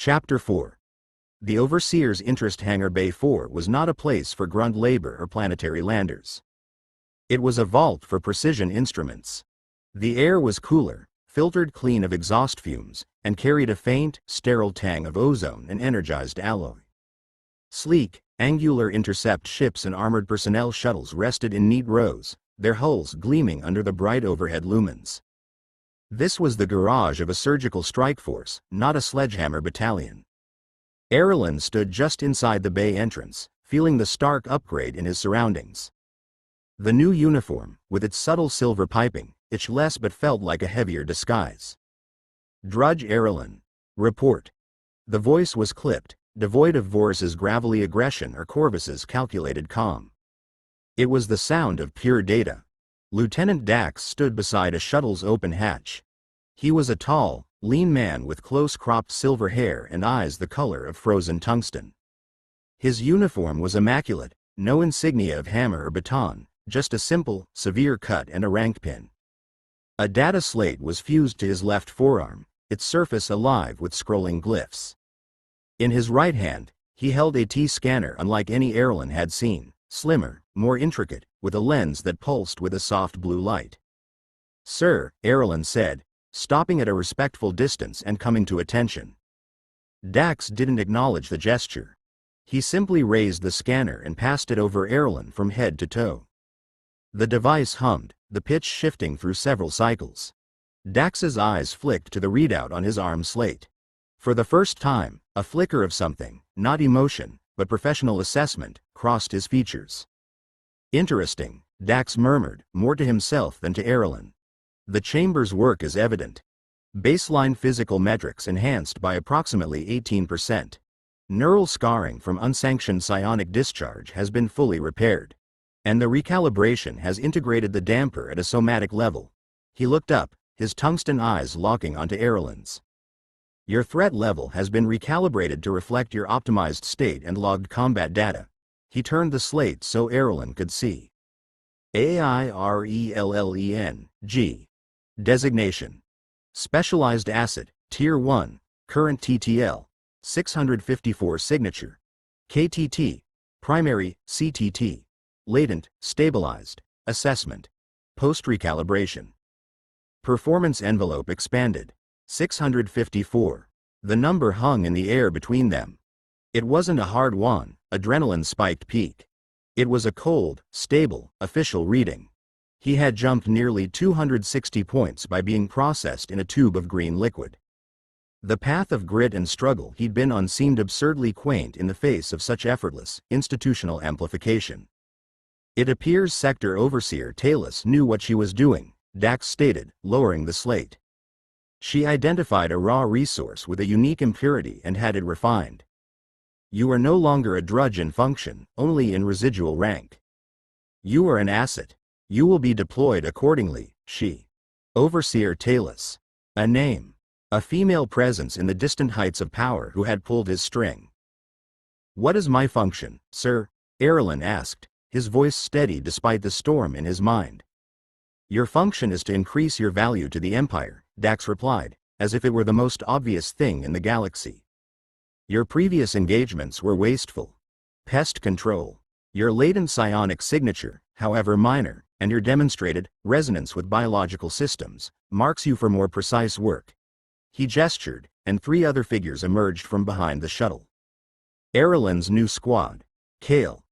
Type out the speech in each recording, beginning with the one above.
Chapter 4. The Overseer's Interest Hangar Bay 4 was not a place for grunt labor or planetary landers. It was a vault for precision instruments. The air was cooler, filtered clean of exhaust fumes, and carried a faint, sterile tang of ozone and energized alloy. Sleek, angular intercept ships and armored personnel shuttles rested in neat rows, their hulls gleaming under the bright overhead lumens. This was the garage of a surgical strike force, not a sledgehammer battalion. Erlen stood just inside the bay entrance, feeling the stark upgrade in his surroundings. The new uniform, with its subtle silver piping, itched less but felt like a heavier disguise. Drudge Erlen. Report. The voice was clipped, devoid of Vorus's gravelly aggression or Corvus's calculated calm. It was the sound of pure data. Lieutenant Dax stood beside a shuttle's open hatch. He was a tall, lean man with close-cropped silver hair and eyes the color of frozen tungsten. His uniform was immaculate, no insignia of hammer or baton, just a simple, severe cut and a rank pin. A data slate was fused to his left forearm, its surface alive with scrolling glyphs. In his right hand, he held a T-scanner unlike any Erlen had seen, slimmer, more intricate, with a lens that pulsed with a soft blue light. "Sir," Erlen said, stopping at a respectful distance and coming to attention. Dax didn't acknowledge the gesture. He simply raised the scanner and passed it over Erlen from head to toe. The device hummed, the pitch shifting through several cycles. Dax's eyes flicked to the readout on his arm slate. For the first time, a flicker of something, not emotion, but professional assessment, crossed his features. "Interesting," Dax murmured, more to himself than to Erlen. "The chamber's work is evident. Baseline physical metrics enhanced by approximately 18%. Neural scarring from unsanctioned psionic discharge has been fully repaired. And the recalibration has integrated the damper at a somatic level." He looked up, his tungsten eyes locking onto Erlen's. "Your threat level has been recalibrated to reflect your optimized state and logged combat data." He turned the slate so Erlen could see. AIRELLEN, G. Designation. Specialized Asset, Tier 1, Current TTL, 654 Signature. KTT, Primary, CTT. Latent, Stabilized. Assessment. Post-recalibration. Performance envelope expanded. 654. The number hung in the air between them. It wasn't a hard-won, adrenaline-spiked peak. It was a cold, stable, official reading. He had jumped nearly 260 points by being processed in a tube of green liquid. The path of grit and struggle he'd been on seemed absurdly quaint in the face of such effortless, institutional amplification. "It appears Sector Overseer Talus knew what she was doing," Dax stated, lowering the slate. "She identified a raw resource with a unique impurity and had it refined. You are no longer a drudge in function, only in residual rank. You are an asset. You will be deployed accordingly." She. Overseer Talus. A name. A female presence in the distant heights of power who had pulled his string. "What is my function, sir?" Erlen asked, his voice steady despite the storm in his mind. "Your function is to increase your value to the Empire," Dax replied, as if it were the most obvious thing in the galaxy. "Your previous engagements were wasteful. Pest control. Your latent psionic signature, however minor, and your demonstrated resonance with biological systems, marks you for more precise work." He gestured, and 3 other figures emerged from behind the shuttle. Erlen's new squad. Kale.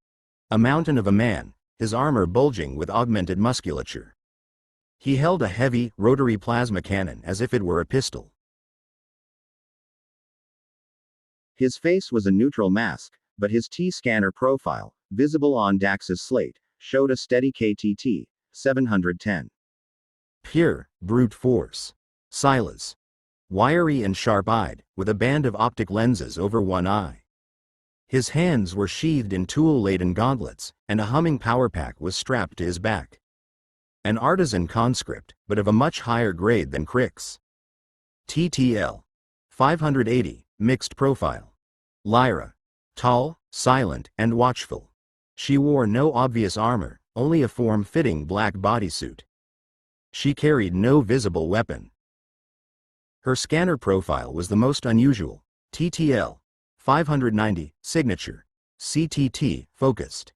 A mountain of a man, his armor bulging with augmented musculature. He held a heavy, rotary plasma cannon as if it were a pistol. His face was a neutral mask, but his T-scanner profile, visible on Dax's slate, showed a steady KTT, 710. Pure, brute force. Silas. Wiry and sharp-eyed, with a band of optic lenses over one eye. His hands were sheathed in tool-laden gauntlets, and a humming power pack was strapped to his back. An artisan conscript, but of a much higher grade than Crix. TTL. 580, mixed profile. Lyra. Tall, silent, and watchful. She wore no obvious armor, only a form-fitting black bodysuit. She carried no visible weapon. Her scanner profile was the most unusual, TTL 590, signature. CTT, focused.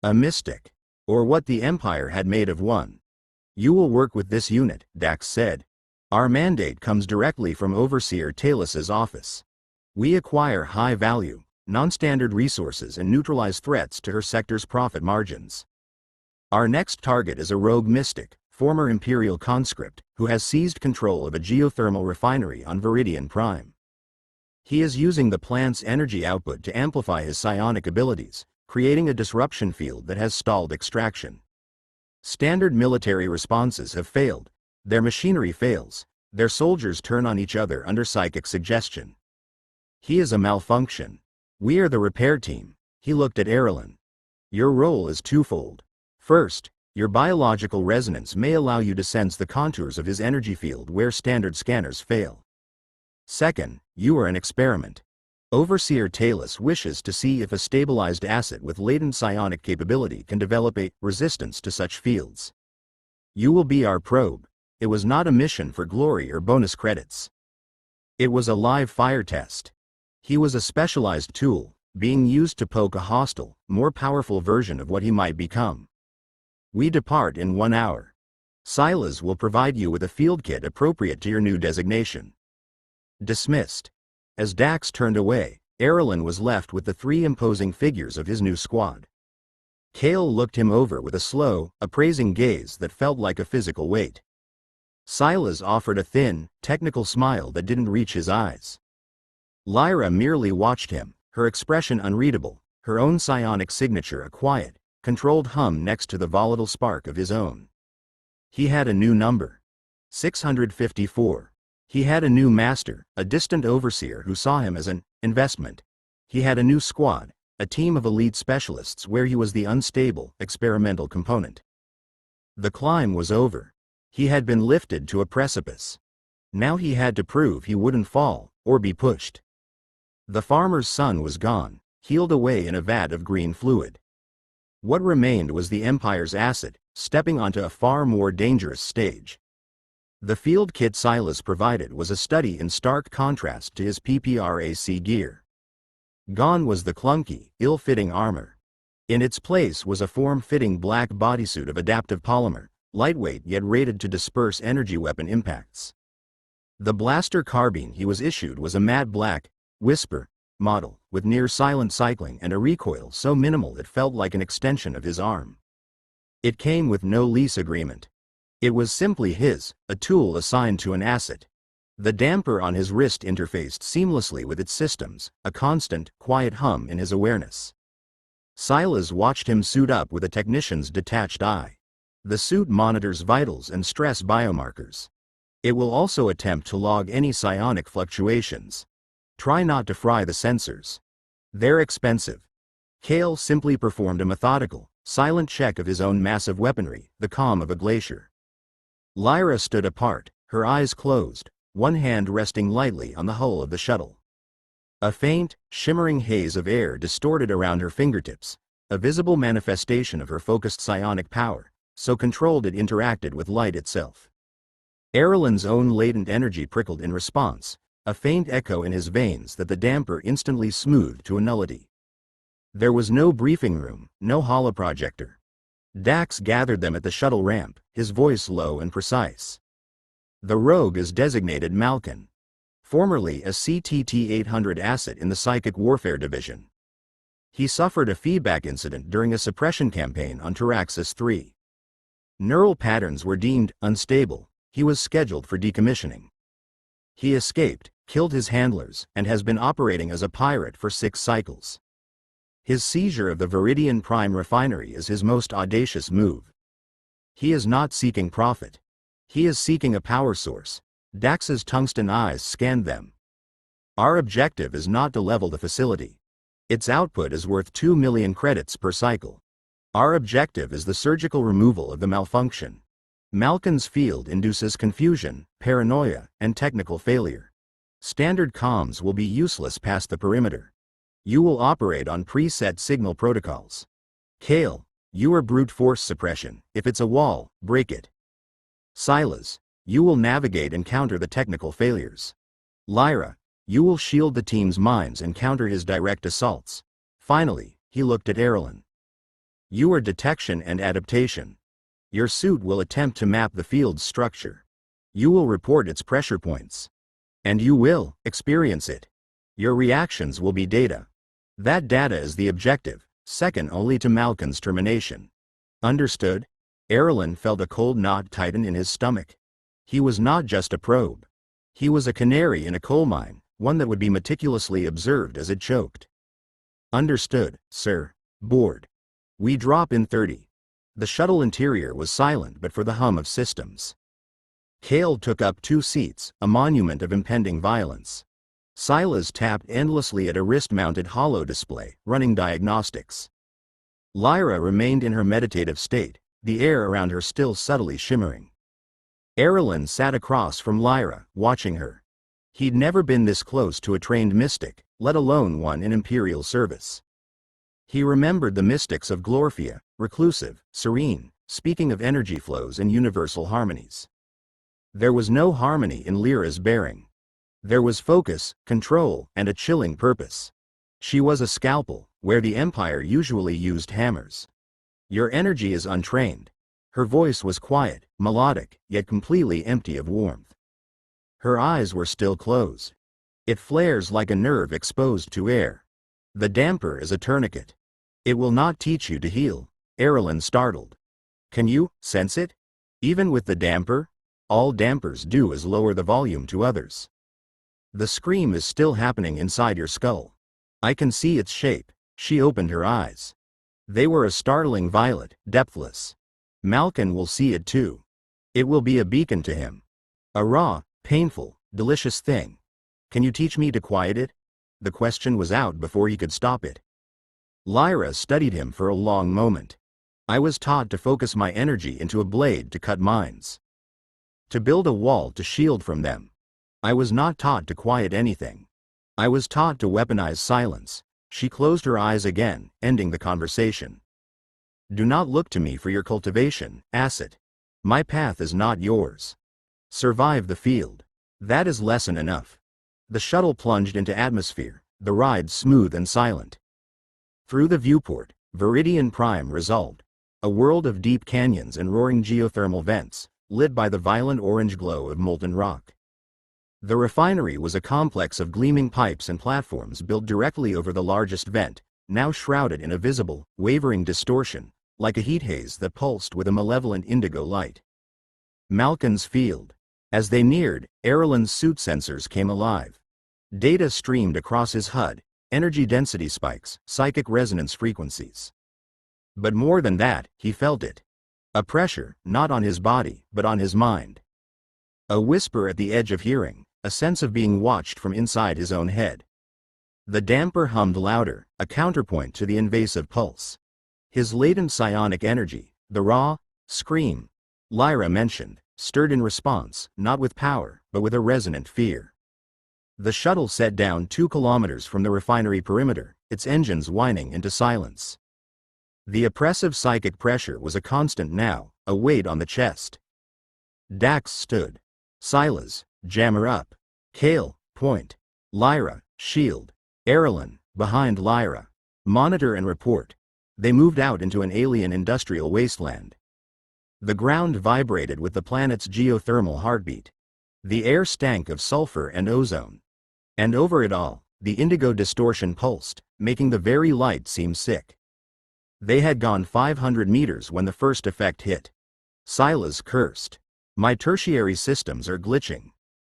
A mystic, or what the Empire had made of one. You will work with this unit, Dax said. Our mandate comes directly from Overseer Talus's office. We acquire high-value, non-standard resources and neutralize threats to her sector's profit margins. Our next target is a rogue mystic, former Imperial conscript, who has seized control of a geothermal refinery on Viridian Prime. He is using the plant's energy output to amplify his psionic abilities, creating a disruption field that has stalled extraction. Standard military responses have failed. Their machinery fails. Their soldiers turn on each other under psychic suggestion. He is a malfunction. We are the repair team. He looked at Erlen. Your role is twofold. First, your biological resonance may allow you to sense the contours of his energy field where standard scanners fail. Second, you are an experiment. Overseer Talus wishes to see if a stabilized asset with latent psionic capability can develop a resistance to such fields. You will be our probe. It was not a mission for glory or bonus credits. It was a live fire test. He was a specialized tool, being used to poke a hostile, more powerful version of what he might become. We depart in 1 hour. Silas will provide you with a field kit appropriate to your new designation. Dismissed. As Dax turned away, Erlen was left with the 3 imposing figures of his new squad. Kale looked him over with a slow, appraising gaze that felt like a physical weight. Silas offered a thin, technical smile that didn't reach his eyes. Lyra merely watched him, her expression unreadable, her own psionic signature a quiet, controlled hum next to the volatile spark of his own. He had a new number. 654. He had a new master, a distant overseer who saw him as an investment. He had a new squad, a team of elite specialists where he was the unstable, experimental component. The climb was over. He had been lifted to a precipice. Now he had to prove he wouldn't fall, or be pushed. The farmer's son was gone, healed away in a vat of green fluid. What remained was the Empire's acid, stepping onto a far more dangerous stage. The field kit Silas provided was a study in stark contrast to his PPRAC gear. Gone was the clunky, ill-fitting armor. In its place was a form-fitting black bodysuit of adaptive polymer, lightweight yet rated to disperse energy weapon impacts. The blaster carbine he was issued was a matte black, Whisper model, with near-silent cycling and a recoil so minimal it felt like an extension of his arm. It came with no lease agreement. It was simply his, a tool assigned to an asset. The damper on his wrist interfaced seamlessly with its systems, a constant, quiet hum in his awareness. Silas watched him suit up with a technician's detached eye. The suit monitors vitals and stress biomarkers. It will also attempt to log any psionic fluctuations. Try not to fry the sensors. They're expensive. Kale simply performed a methodical, silent check of his own massive weaponry, the calm of a glacier. Lyra stood apart, her eyes closed, one hand resting lightly on the hull of the shuttle. A faint, shimmering haze of air distorted around her fingertips, a visible manifestation of her focused psionic power, so controlled it interacted with light itself. Erlen's own latent energy prickled in response, a faint echo in his veins that the damper instantly smoothed to a nullity. There was no briefing room, no holoprojector. Dax gathered them at the shuttle ramp, his voice low and precise. The rogue is designated Malkin. Formerly a CTT-800 asset in the Psychic Warfare Division. He suffered a feedback incident during a suppression campaign on Taraxis 3. Neural patterns were deemed unstable. He was scheduled for decommissioning. He escaped, killed his handlers, and has been operating as a pirate for 6 cycles. His seizure of the Viridian Prime refinery is his most audacious move. He is not seeking profit. He is seeking a power source. Dax's tungsten eyes scanned them. Our objective is not to level the facility. Its output is worth 2 million credits per cycle. Our objective is the surgical removal of the malfunction. Malkin's field induces confusion, paranoia, and technical failure. Standard comms will be useless past the perimeter. You will operate on preset signal protocols. Kale, you are brute force suppression. If it's a wall, break it. Silas, you will navigate and counter the technical failures. Lyra, You will shield the team's minds and counter his direct assaults. Finally, he looked at Erlen. You are detection and adaptation. Your suit will attempt to map the field's structure. You will report its pressure points. And you will experience it. Your reactions will be data. That data is the objective, second only to Malkin's termination. Understood? Erlen felt a cold knot tighten in his stomach. He was not just a probe. He was a canary in a coal mine, one that would be meticulously observed as it choked. Understood, sir. Board. We drop in 30. The shuttle interior was silent but for the hum of systems. Kale took up 2 seats, a monument of impending violence. Silas tapped endlessly at a wrist-mounted holo display, running diagnostics. Lyra remained in her meditative state, the air around her still subtly shimmering. Erlen sat across from Lyra, watching her. He'd never been this close to a trained mystic, let alone one in Imperial service. He remembered the mystics of Glorfia, reclusive, serene, speaking of energy flows and universal harmonies. There was no harmony in Lyra's bearing. There was focus, control, and a chilling purpose. She was a scalpel, where the Empire usually used hammers. Your energy is untrained. Her voice was quiet, melodic, yet completely empty of warmth. Her eyes were still closed. It flares like a nerve exposed to air. The damper is a tourniquet. It will not teach you to heal. Erlen startled. Can you sense it? Even with the damper? All dampers do is lower the volume to others. The scream is still happening inside your skull. I can see its shape. She opened her eyes. They were a startling violet, depthless. Malkin will see it too. It will be a beacon to him. A raw, painful, delicious thing. Can you teach me to quiet it? The question was out before he could stop it. Lyra studied him for a long moment. I was taught to focus my energy into a blade to cut minds. To build a wall to shield from them. I was not taught to quiet anything. I was taught to weaponize silence. She closed her eyes again, ending the conversation. Do not look to me for your cultivation, Asset. My path is not yours. Survive the field. That is lesson enough. The shuttle plunged into atmosphere, the ride smooth and silent. Through the viewport, Viridian Prime resolved. A world of deep canyons and roaring geothermal vents, lit by the violent orange glow of molten rock. The refinery was a complex of gleaming pipes and platforms built directly over the largest vent, now shrouded in a visible, wavering distortion, like a heat haze that pulsed with a malevolent indigo light. Malkin's field. As they neared, Erlen's suit sensors came alive. Data streamed across his HUD, energy density spikes, psychic resonance frequencies. But more than that, he felt it. A pressure, not on his body, but on his mind. A whisper at the edge of hearing, a sense of being watched from inside his own head. The damper hummed louder, a counterpoint to the invasive pulse. His latent psionic energy, the raw scream Lyra mentioned, stirred in response, not with power, but with a resonant fear. The shuttle set down 2 kilometers from the refinery perimeter, its engines whining into silence. The oppressive psychic pressure was a constant now, a weight on the chest. Dax stood. Silas, jammer up. Kale, point. Lyra, shield. Erlen, behind Lyra. Monitor and report. They moved out into an alien industrial wasteland. The ground vibrated with the planet's geothermal heartbeat. The air stank of sulfur and ozone. And over it all, the indigo distortion pulsed, making the very light seem sick. They had gone 500 meters when the first effect hit. Silas cursed. My tertiary systems are glitching.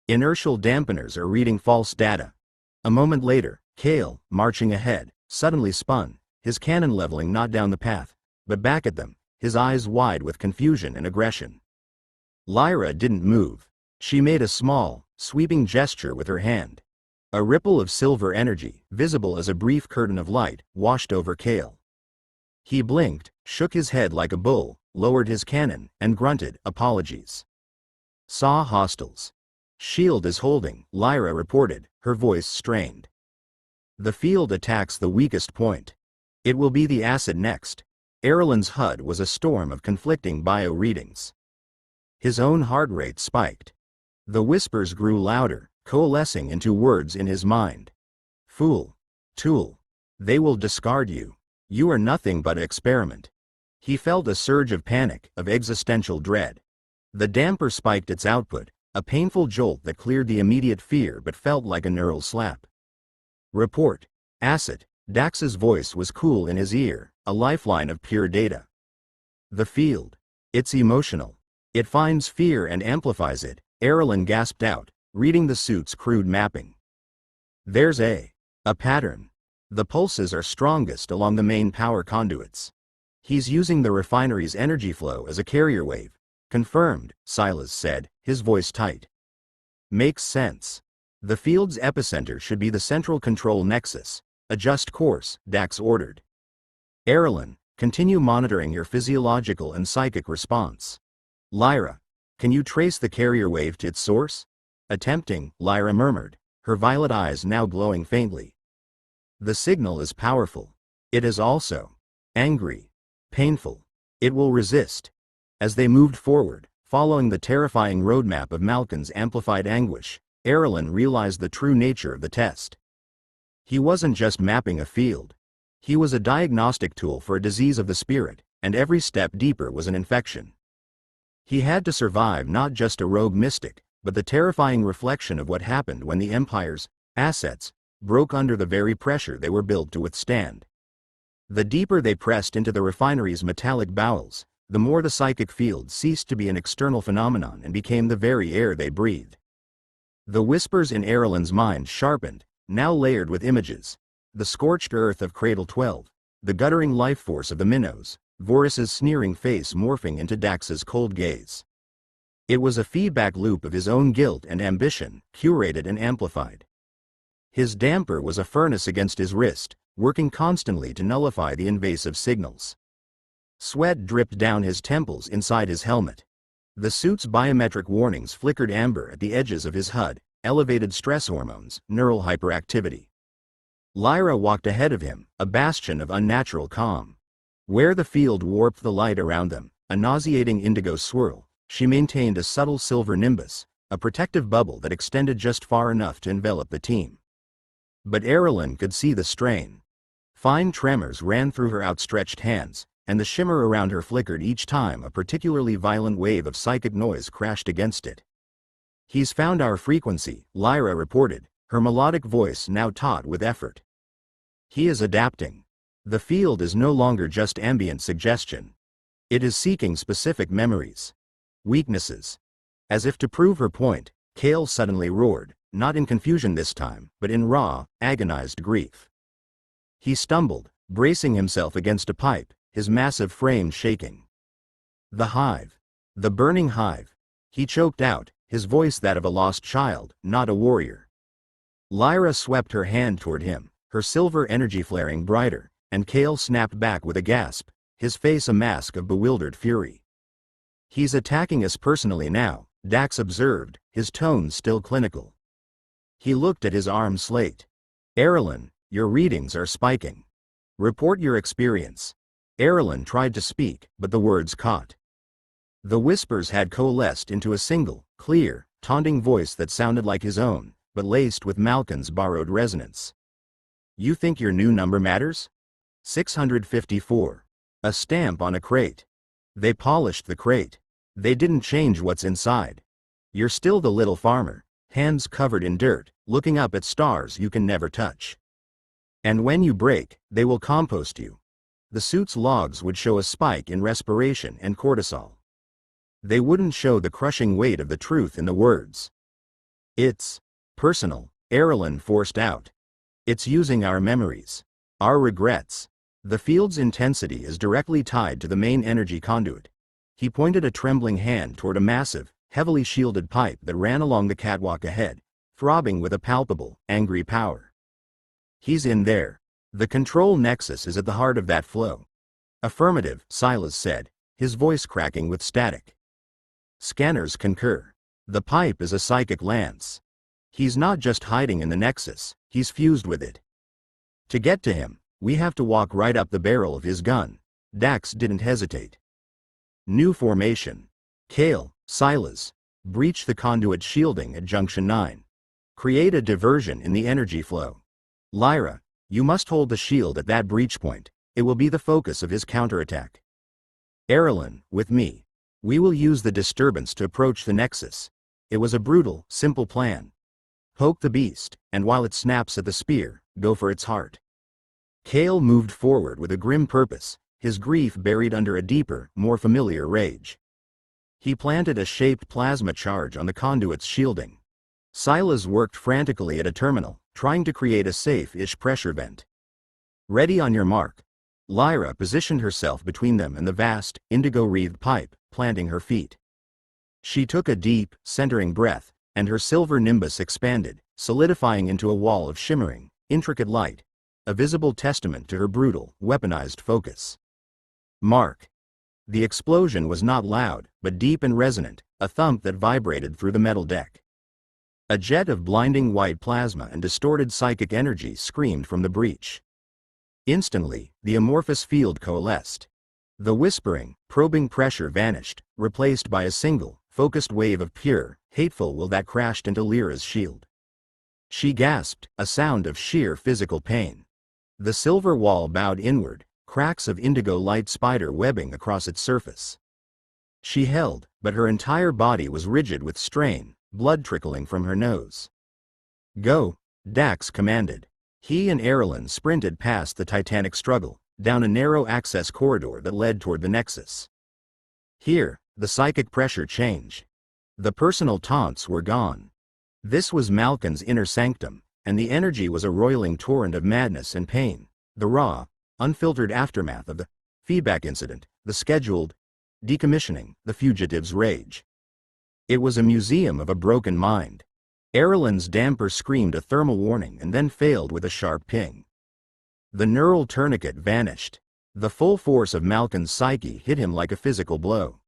Inertial dampeners are reading false data. A moment later, Kale, marching ahead, suddenly spun, his cannon leveling not down the path, but back at them, his eyes wide with confusion and aggression. Lyra didn't move. She made a small, sweeping gesture with her hand. A ripple of silver energy, visible as a brief curtain of light, washed over Kale. He blinked, shook his head like a bull, lowered his cannon, and grunted, apologies. Saw hostiles. Shield is holding, Lyra reported, her voice strained. The field attacks the weakest point. It will be the acid next. Erlen's HUD was a storm of conflicting bio readings. His own heart rate spiked. The whispers grew louder, coalescing into words in his mind. Fool. Tool. They will discard you. You are nothing but an experiment. He felt a surge of panic, of existential dread. The damper spiked its output, a painful jolt that cleared the immediate fear but felt like a neural slap. Report. Acid. Dax's voice was cool in his ear, a lifeline of pure data. The field. It's emotional. It finds fear and amplifies it, Erlen gasped out, reading the suit's crude mapping. There's a pattern. The pulses are strongest along the main power conduits. He's using the refinery's energy flow as a carrier wave. Confirmed, Silas said, his voice tight. Makes sense. The field's epicenter should be the central control nexus. Adjust course, Dax ordered. Erlen, continue monitoring your physiological and psychic response. Lyra, can you trace the carrier wave to its source? Attempting, Lyra murmured, her violet eyes now glowing faintly. The signal is powerful. It is also angry, painful. It will resist. As they moved forward, following the terrifying roadmap of Malkin's amplified anguish, Erlen realized the true nature of the test. He wasn't just mapping a field. He was a diagnostic tool for a disease of the spirit, and every step deeper was an infection. He had to survive not just a rogue mystic, but the terrifying reflection of what happened when the Empire's assets broke under the very pressure they were built to withstand. The deeper they pressed into the refinery's metallic bowels, the more the psychic field ceased to be an external phenomenon and became the very air they breathed. The whispers in Erlen's mind sharpened, now layered with images. The scorched earth of Cradle 12, the guttering life force of the minnows, Vorus's sneering face morphing into Dax's cold gaze. It was a feedback loop of his own guilt and ambition, curated and amplified. His damper was a furnace against his wrist, working constantly to nullify the invasive signals. Sweat dripped down his temples inside his helmet. The suit's biometric warnings flickered amber at the edges of his HUD, elevated stress hormones, neural hyperactivity. Lyra walked ahead of him, a bastion of unnatural calm. Where the field warped the light around them, a nauseating indigo swirl, she maintained a subtle silver nimbus, a protective bubble that extended just far enough to envelop the team. But Erlen could see the strain. Fine tremors ran through her outstretched hands, and the shimmer around her flickered each time a particularly violent wave of psychic noise crashed against it. He's found our frequency, Lyra reported, her melodic voice now taut with effort. He is adapting. The field is no longer just ambient suggestion. It is seeking specific memories. Weaknesses. As if to prove her point, Kale suddenly roared, not in confusion this time, but in raw, agonized grief. He stumbled, bracing himself against a pipe, his massive frame shaking. The hive. The burning hive. He choked out, his voice that of a lost child, not a warrior. Lyra swept her hand toward him, her silver energy flaring brighter, and Kale snapped back with a gasp, his face a mask of bewildered fury. He's attacking us personally now, Dax observed, his tone still clinical. He looked at his arm slate. Erlen, your readings are spiking. Report your experience. Erlen tried to speak, but the words caught. The whispers had coalesced into a single, clear, taunting voice that sounded like his own, but laced with Malkin's borrowed resonance. You think your new number matters? 654. A stamp on a crate. They polished the crate. They didn't change what's inside. You're still the little farmer, hands covered in dirt, looking up at stars you can never touch. And when you break, they will compost you. The suit's logs would show a spike in respiration and cortisol. They wouldn't show the crushing weight of the truth in the words. It's personal, Erlen forced out. It's using our memories, our regrets. The field's intensity is directly tied to the main energy conduit. He pointed a trembling hand toward a massive, heavily shielded pipe that ran along the catwalk ahead, throbbing with a palpable, angry power. He's in there. The control nexus is at the heart of that flow. Affirmative, Silas said, his voice cracking with static. Scanners concur. The pipe is a psychic lance. He's not just hiding in the nexus, he's fused with it. To get to him, we have to walk right up the barrel of his gun. Dax didn't hesitate. New formation. Kale, Silas, breach the conduit shielding at Junction 9. Create a diversion in the energy flow. Lyra, you must hold the shield at that breach point. It will be the focus of his counterattack. Erlen, with me. We will use the disturbance to approach the Nexus. It was a brutal, simple plan. Poke the beast, and while it snaps at the spear, go for its heart. Kale moved forward with a grim purpose, his grief buried under a deeper, more familiar rage. He planted a shaped plasma charge on the conduit's shielding. Silas worked frantically at a terminal, trying to create a safe-ish pressure vent. Ready on your mark. Lyra positioned herself between them and the vast, indigo-wreathed pipe, planting her feet. She took a deep, centering breath, and her silver nimbus expanded, solidifying into a wall of shimmering, intricate light, a visible testament to her brutal, weaponized focus. Mark. The explosion was not loud, but deep and resonant, a thump that vibrated through the metal deck. A jet of blinding white plasma and distorted psychic energy screamed from the breach. Instantly, the amorphous field coalesced. The whispering, probing pressure vanished, replaced by a single, focused wave of pure, hateful will that crashed into Lyra's shield. She gasped, a sound of sheer physical pain. The silver wall bowed inward, cracks of indigo light spider webbing across its surface. She held, but her entire body was rigid with strain, blood trickling from her nose. Go, Dax commanded. He and Erlen sprinted past the titanic struggle, down a narrow access corridor that led toward the Nexus. Here, the psychic pressure changed. The personal taunts were gone. This was Malkin's inner sanctum, and the energy was a roiling torrent of madness and pain, the raw, unfiltered aftermath of the feedback incident, the scheduled decommissioning, the fugitive's rage. It was a museum of a broken mind. Erlen's damper screamed a thermal warning and then failed with a sharp ping. The neural tourniquet vanished. The full force of Malkin's psyche hit him like a physical blow.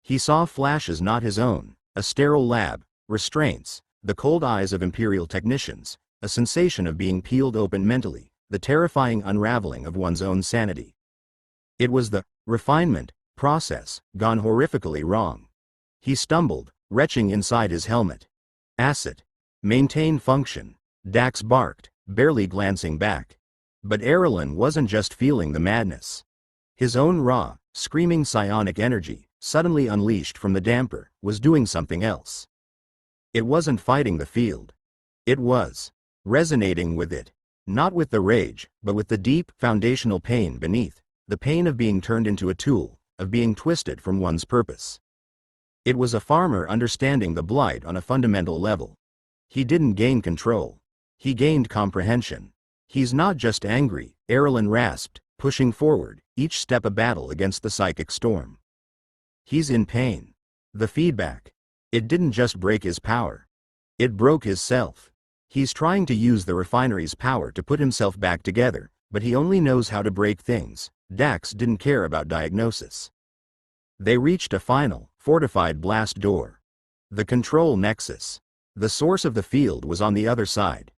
He saw flashes not his own, a sterile lab, restraints, the cold eyes of Imperial technicians, a sensation of being peeled open mentally, the terrifying unraveling of one's own sanity. It was the refinement process gone horrifically wrong. He stumbled, retching inside his helmet. Acid. Maintain function. Dax barked, barely glancing back. But Erlen wasn't just feeling the madness. His own raw, screaming psionic energy, suddenly unleashed from the damper, was doing something else. It wasn't fighting the field. It was resonating with it, not with the rage, but with the deep, foundational pain beneath, the pain of being turned into a tool, of being twisted from one's purpose. It was a farmer understanding the blight on a fundamental level. He didn't gain control. He gained comprehension. He's not just angry, Erlen rasped, pushing forward, each step a battle against the psychic storm. He's in pain. The feedback. It didn't just break his power. It broke his self. He's trying to use the refinery's power to put himself back together, but he only knows how to break things. Dax didn't care about diagnosis. They reached a final, fortified blast door. The control nexus. The source of the field was on the other side.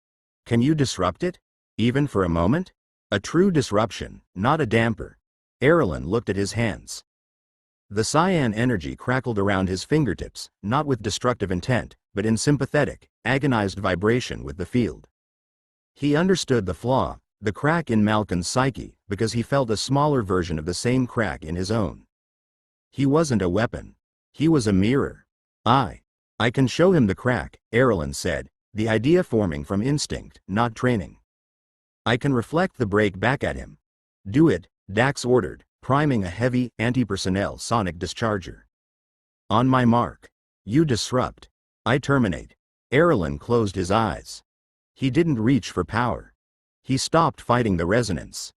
Can you disrupt it? Even for a moment? A true disruption, not a damper. Erlen looked at his hands. The cyan energy crackled around his fingertips, not with destructive intent, but in sympathetic, agonized vibration with the field. He understood the flaw, the crack in Malkin's psyche, because he felt a smaller version of the same crack in his own. He wasn't a weapon. He was a mirror. I can show him the crack, Erlen said, the idea forming from instinct, not training. I can reflect the break back at him. Do it, Dax ordered, priming a heavy, anti-personnel sonic discharger. On my mark. You disrupt. I terminate. Erlen closed his eyes. He didn't reach for power. He stopped fighting the resonance.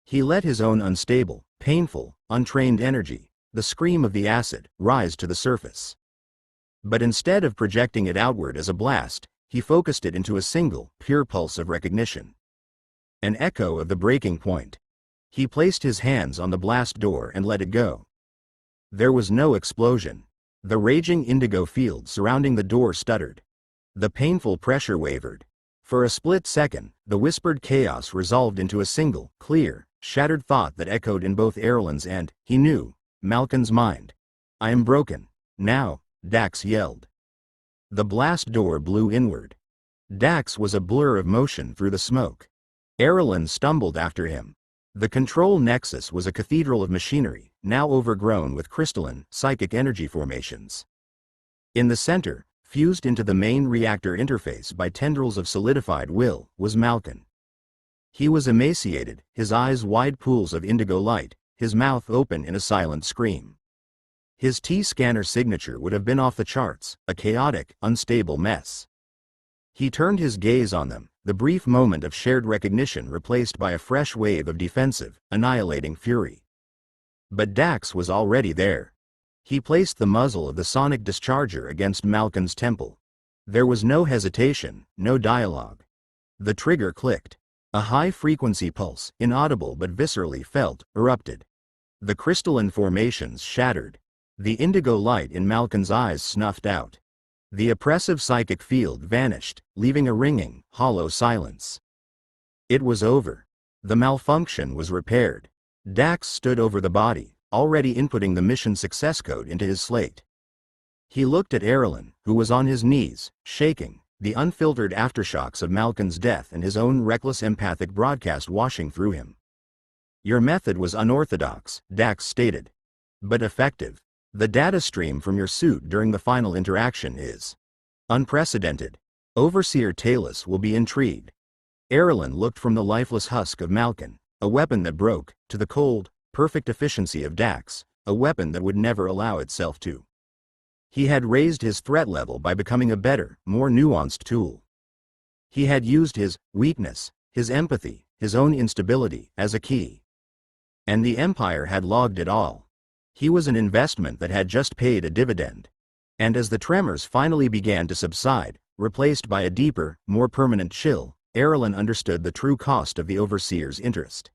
He let his own unstable, painful, untrained energy, the scream of the acid, rise to the surface. But instead of projecting it outward as a blast, he focused it into a single, pure pulse of recognition. An echo of the breaking point. He placed his hands on the blast door and let it go. There was no explosion. The raging indigo field surrounding the door stuttered. The painful pressure wavered. For a split second, the whispered chaos resolved into a single, clear, shattered thought that echoed in both Erlen's and, he knew, Malkin's mind. I am broken. Now, Dax yelled. The blast door blew inward. Dax was a blur of motion through the smoke. Erlen stumbled after him. The control nexus was a cathedral of machinery, now overgrown with crystalline, psychic energy formations. In the center, fused into the main reactor interface by tendrils of solidified will, was Malkin. He was emaciated, his eyes wide pools of indigo light, his mouth open in a silent scream. His T-scanner signature would have been off the charts, a chaotic, unstable mess. He turned his gaze on them, the brief moment of shared recognition replaced by a fresh wave of defensive, annihilating fury. But Dax was already there. He placed the muzzle of the sonic discharger against Malkin's temple. There was no hesitation, no dialogue. The trigger clicked. A high-frequency pulse, inaudible but viscerally felt, erupted. The crystalline formations shattered. The indigo light in Malkin's eyes snuffed out. The oppressive psychic field vanished, leaving a ringing, hollow silence. It was over. The malfunction was repaired. Dax stood over the body, already inputting the mission success code into his slate. He looked at Erlen, who was on his knees, shaking, the unfiltered aftershocks of Malkin's death and his own reckless empathic broadcast washing through him. "Your method was unorthodox," Dax stated. "But effective. The data stream from your suit during the final interaction is unprecedented. Overseer Talus will be intrigued." Erlen looked from the lifeless husk of Malkin, a weapon that broke, to the cold, perfect efficiency of Dax, a weapon that would never allow itself to. He had raised his threat level by becoming a better, more nuanced tool. He had used his weakness, his empathy, his own instability, as a key. And the Empire had logged it all. He was an investment that had just paid a dividend. And as the tremors finally began to subside, replaced by a deeper, more permanent chill, Erlen understood the true cost of the Overseer's interest.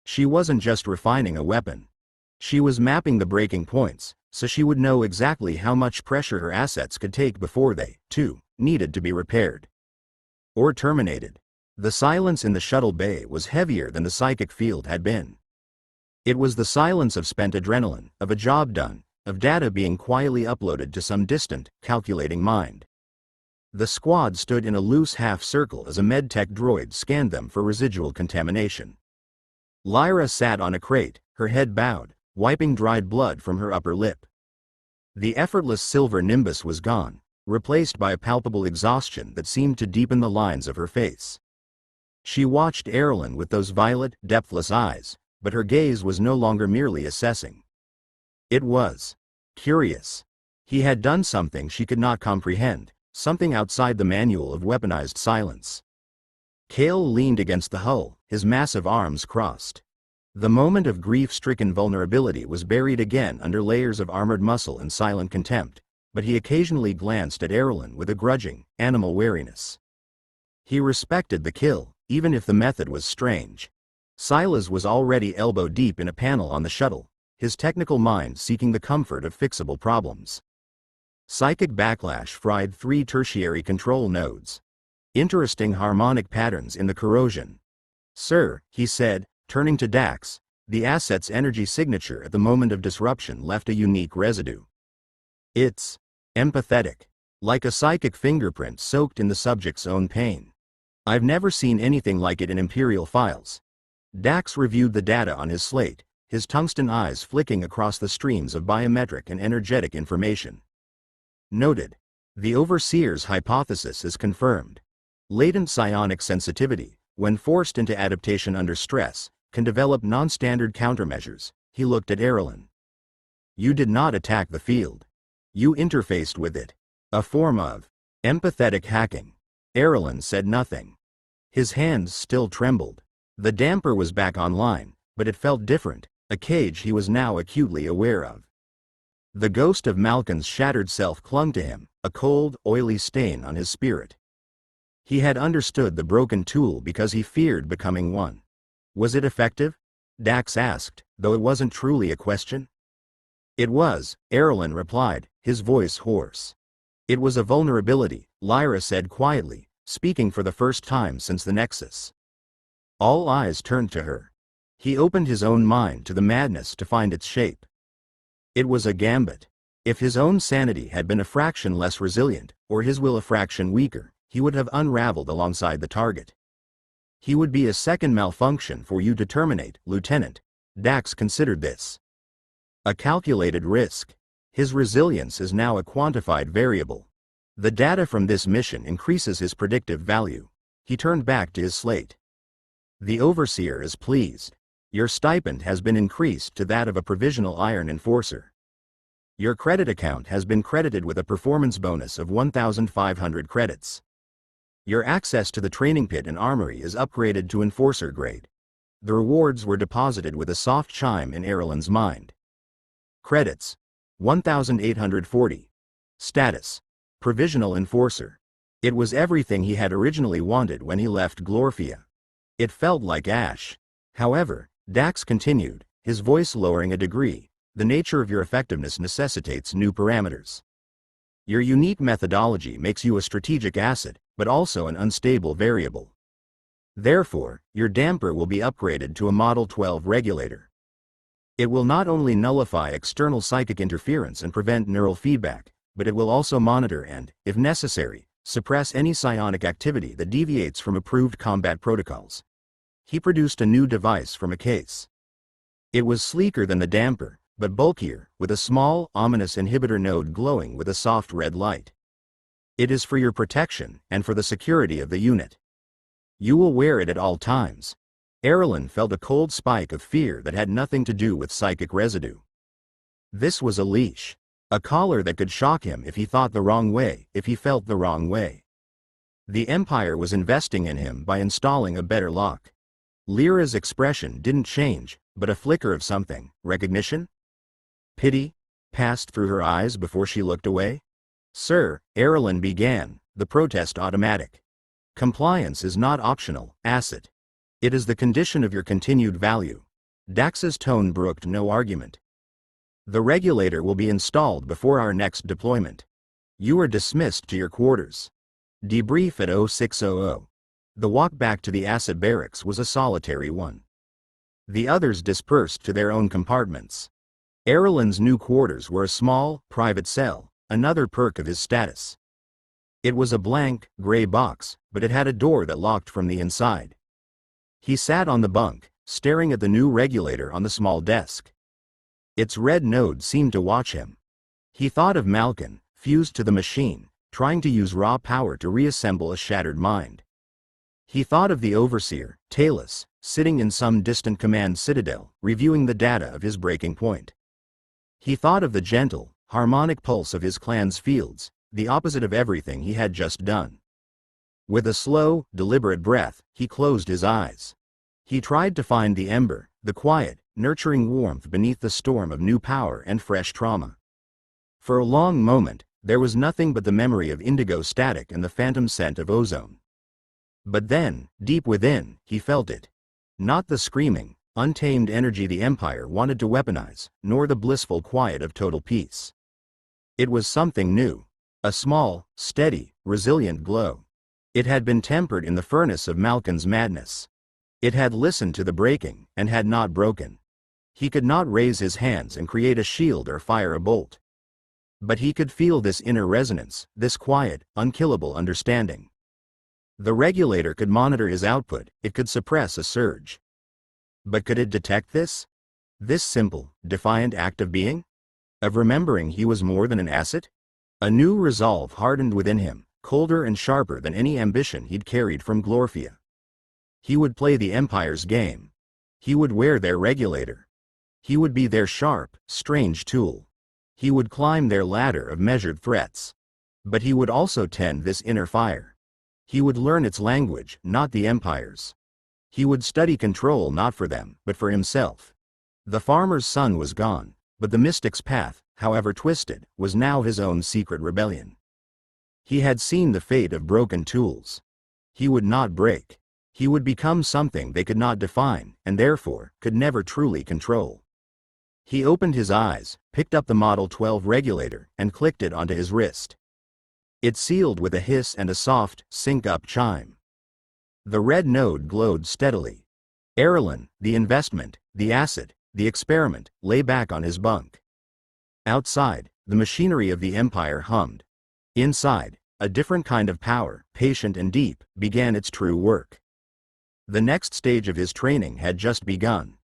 She wasn't just refining a weapon. She was mapping the breaking points, so she would know exactly how much pressure her assets could take before they, too, needed to be repaired. Or terminated. The silence in the shuttle bay was heavier than the psychic field had been. It was the silence of spent adrenaline, of a job done, of data being quietly uploaded to some distant, calculating mind. The squad stood in a loose half-circle as a medtech droid scanned them for residual contamination. Lyra sat on a crate, her head bowed, wiping dried blood from her upper lip. The effortless silver nimbus was gone, replaced by a palpable exhaustion that seemed to deepen the lines of her face. She watched Erlen with those violet, depthless eyes, but her gaze was no longer merely assessing. It was curious. He had done something she could not comprehend, something outside the manual of weaponized silence. Kale leaned against the hull, his massive arms crossed. The moment of grief-stricken vulnerability was buried again under layers of armored muscle and silent contempt, but he occasionally glanced at Erlen with a grudging, animal wariness. He respected the kill, even if the method was strange. Silas was already elbow-deep in a panel on the shuttle, his technical mind seeking the comfort of fixable problems. Psychic backlash fried 3 tertiary control nodes. Interesting harmonic patterns in the corrosion. "Sir," he said, turning to Dax, the asset's energy signature at the moment of disruption left a unique residue. "It's empathetic, like a psychic fingerprint soaked in the subject's own pain. I've never seen anything like it in Imperial files." Dax reviewed the data on his slate, his tungsten eyes flicking across the streams of biometric and energetic information. Noted. The Overseer's hypothesis is confirmed. Latent psionic sensitivity, when forced into adaptation under stress, can develop non-standard countermeasures. He looked at Erlen. "You did not attack the field. You interfaced with it. A form of empathetic hacking." Erlen said nothing. His hands still trembled. The damper was back online, but it felt different, a cage he was now acutely aware of. The ghost of Malkin's shattered self clung to him, a cold, oily stain on his spirit. He had understood the broken tool because he feared becoming one. Was it effective? Dax asked, though it wasn't truly a question. "It was," Erlen replied, his voice hoarse. "It was a vulnerability," Lyra said quietly, speaking for the first time since the Nexus. All eyes turned to her. He opened his own mind to the madness to find its shape. It was a gambit. If his own sanity had been a fraction less resilient, or his will a fraction weaker, he would have unraveled alongside the target. He would be a second malfunction for you to terminate, Lieutenant. Dax considered this a calculated risk. His resilience is now a quantified variable. The data from this mission increases his predictive value. He turned back to his slate. The Overseer is pleased. Your stipend has been increased to that of a provisional Iron Enforcer. Your credit account has been credited with a performance bonus of 1,500 credits. Your access to the training pit and armory is upgraded to Enforcer grade. The rewards were deposited with a soft chime in Erlen's mind. Credits: 1,840. Status: Provisional Enforcer. It was everything he had originally wanted when he left Glorfia. It felt like ash. However, Dax continued, his voice lowering a degree, the nature of your effectiveness necessitates new parameters. Your unique methodology makes you a strategic asset, but also an unstable variable. Therefore, your damper will be upgraded to a Model 12 regulator. It will not only nullify external psychic interference and prevent neural feedback, but it will also monitor and, if necessary, suppress any psionic activity that deviates from approved combat protocols. He produced a new device from a case. It was sleeker than the damper, but bulkier, with a small, ominous inhibitor node glowing with a soft red light. It is for your protection and for the security of the unit. You will wear it at all times. Erlen felt a cold spike of fear that had nothing to do with psychic residue. This was a leash. A collar that could shock him if he thought the wrong way, if he felt the wrong way. The Empire was investing in him by installing a better lock. Lyra's expression didn't change, but a flicker of something, recognition? Pity, passed through her eyes before she looked away. Sir, Erlen began, the protest automatic. Compliance is not optional, asset. It is the condition of your continued value. Dax's tone brooked no argument. The regulator will be installed before our next deployment. You are dismissed to your quarters. Debrief at 0600. The walk back to the asset barracks was a solitary one. The others dispersed to their own compartments. Erlen's new quarters were a small, private cell, another perk of his status. It was a blank, gray box, but it had a door that locked from the inside. He sat on the bunk, staring at the new regulator on the small desk. Its red node seemed to watch him. He thought of Malkin, fused to the machine, trying to use raw power to reassemble a shattered mind. He thought of the Overseer, Talus, sitting in some distant command citadel, reviewing the data of his breaking point. He thought of the gentle, harmonic pulse of his clan's fields, the opposite of everything he had just done. With a slow, deliberate breath, he closed his eyes. He tried to find the ember, the quiet, nurturing warmth beneath the storm of new power and fresh trauma. For a long moment, there was nothing but the memory of indigo static and the phantom scent of ozone. But then, deep within, he felt it. Not the screaming, untamed energy the Empire wanted to weaponize, nor the blissful quiet of total peace. It was something new. A small, steady, resilient glow. It had been tempered in the furnace of Malkin's madness. It had listened to the breaking, and had not broken. He could not raise his hands and create a shield or fire a bolt. But he could feel this inner resonance, this quiet, unkillable understanding. The regulator could monitor his output, it could suppress a surge. But could it detect this? This simple, defiant act of being? Of remembering he was more than an asset? A new resolve hardened within him, colder and sharper than any ambition he'd carried from Glorfia. He would play the Empire's game. He would wear their regulator. He would be their sharp, strange tool. He would climb their ladder of measured threats. But he would also tend this inner fire. He would learn its language, not the Empire's. He would study control not for them, but for himself. The farmer's son was gone, but the mystic's path, however twisted, was now his own secret rebellion. He had seen the fate of broken tools. He would not break. He would become something they could not define, and therefore, could never truly control. He opened his eyes, picked up the Model 12 regulator, and clicked it onto his wrist. It sealed with a hiss and a soft, sync-up chime. The red node glowed steadily. Erlen, the investment, the asset, the experiment, lay back on his bunk. Outside, the machinery of the Empire hummed. Inside, a different kind of power, patient and deep, began its true work. The next stage of his training had just begun.